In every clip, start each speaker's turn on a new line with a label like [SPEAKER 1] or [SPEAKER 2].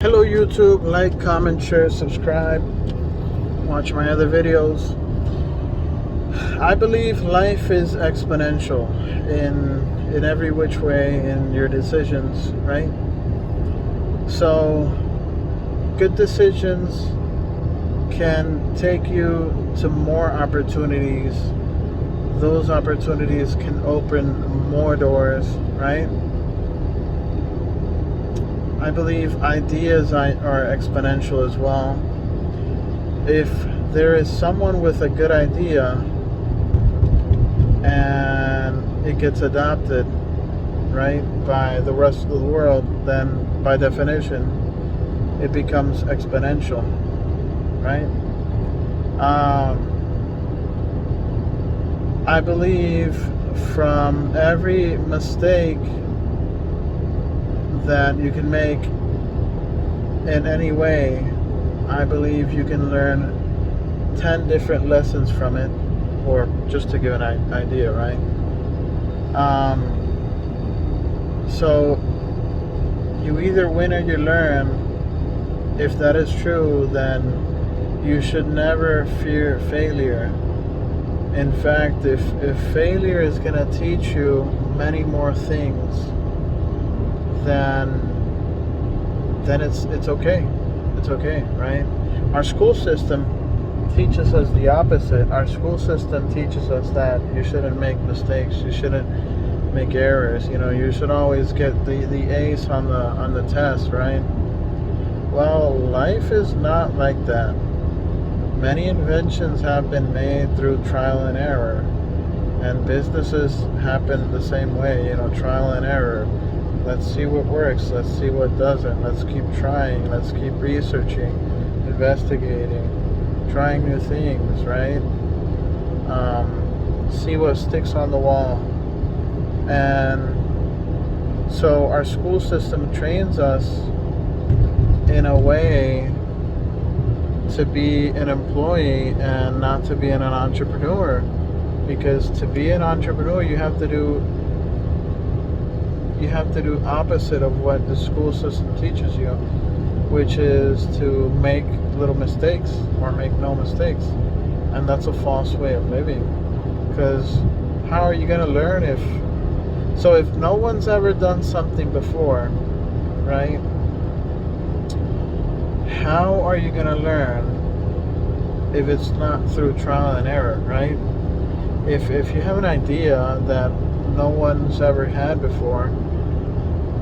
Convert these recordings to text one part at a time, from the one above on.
[SPEAKER 1] Hello YouTube, like, comment, share, subscribe, watch my other videos. I believe life is exponential in every which way in your decisions, right? So good decisions can take you to more opportunities. Those opportunities can open more doors, right? I believe ideas are exponential as well. If there is someone with a good idea and it gets adopted, right, by the rest of the world, then by definition, it becomes exponential, right? I believe from every mistake that you can make in any way, I believe you can learn 10 different lessons from it, or just to give an idea, right? So you either win or you learn. If that is true, then you should never fear failure. In fact, if failure is going to teach you many more things, then it's okay. It's okay, right? Our school system teaches us the opposite. Our school system teaches us that you shouldn't make mistakes. You shouldn't make errors. You should always get the ace on the test, right? Well, life is not like that. Many inventions have been made through trial and error, and businesses happen the same way. Trial and error. Let's see what works. Let's see what doesn't. Let's keep trying. Let's keep researching, investigating, trying new things, right? See what sticks on the wall. And so our school system trains us in a way to be an employee and not to be an entrepreneur. Because to be an entrepreneur, you have to do opposite of what the school system teaches you, which is to make little mistakes or make no mistakes. And that's a false way of living, because how are you going to learn if no one's ever done something before, right? How are you going to learn if it's not through trial and error, right? If you have an idea that no one's ever had before,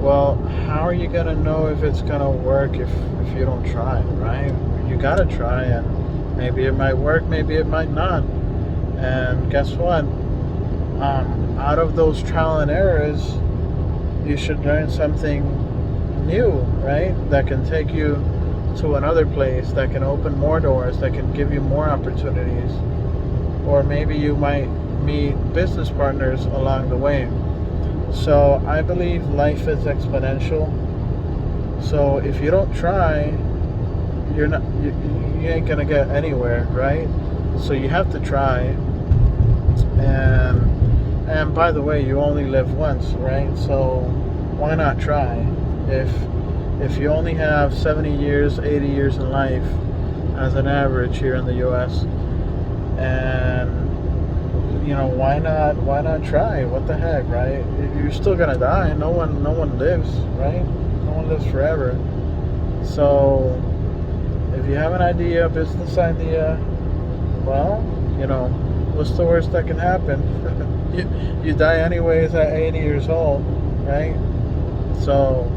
[SPEAKER 1] well, how are you going to know if it's going to work if you don't try, right? You got to try, and maybe it might work, maybe it might not. And guess what? Out of those trial and errors, you should learn something new, right? That can take you to another place, that can open more doors, that can give you more opportunities. Or maybe you might meet business partners along the way. So I believe life is exponential. So if you don't try, you ain't gonna get anywhere, right? So you have to try. And by the way, you only live once, right? So why not try? If you only have 70 years, 80 years in life as an average here in the US, and why not try? What the heck, right? You're still gonna die. No one lives, right? No one lives forever. So if you have an idea, a business idea, well, what's the worst that can happen? you die anyways at 80 years old, right? So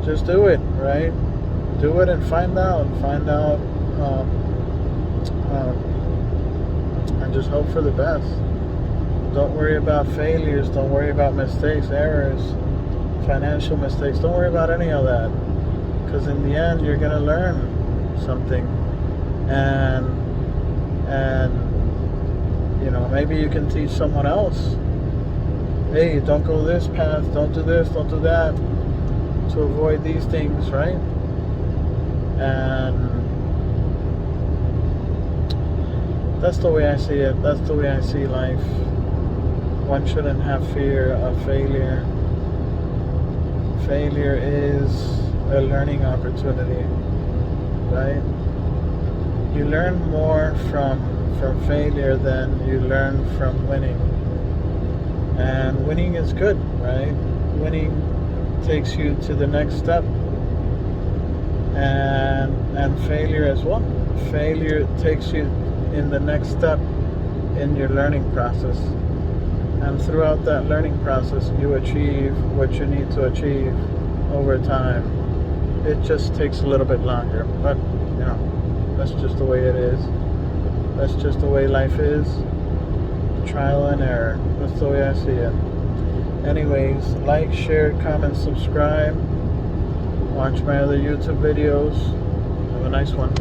[SPEAKER 1] just do it, right? Do it and find out, and just hope for the best. Don't worry about failures. Don't worry about mistakes, errors, financial mistakes. Don't worry about any of that, because in the end, you're gonna learn something, and maybe you can teach someone else. Hey, don't go this path. Don't do this. Don't do that, to avoid these things, right? And that's the way I see it. That's the way I see life. One shouldn't have fear of failure. Failure is a learning opportunity, right? You learn more from failure than you learn from winning. And winning is good, right? Winning takes you to the next step. And failure as well. Failure takes you in the next step in your learning process. And throughout that learning process, you achieve what you need to achieve over time. It just takes a little bit longer, but that's just the way it is. That's just the way life is. Trial and error. That's the way I see it. Anyways, like, share, comment, subscribe. Watch my other YouTube videos. Have a nice one.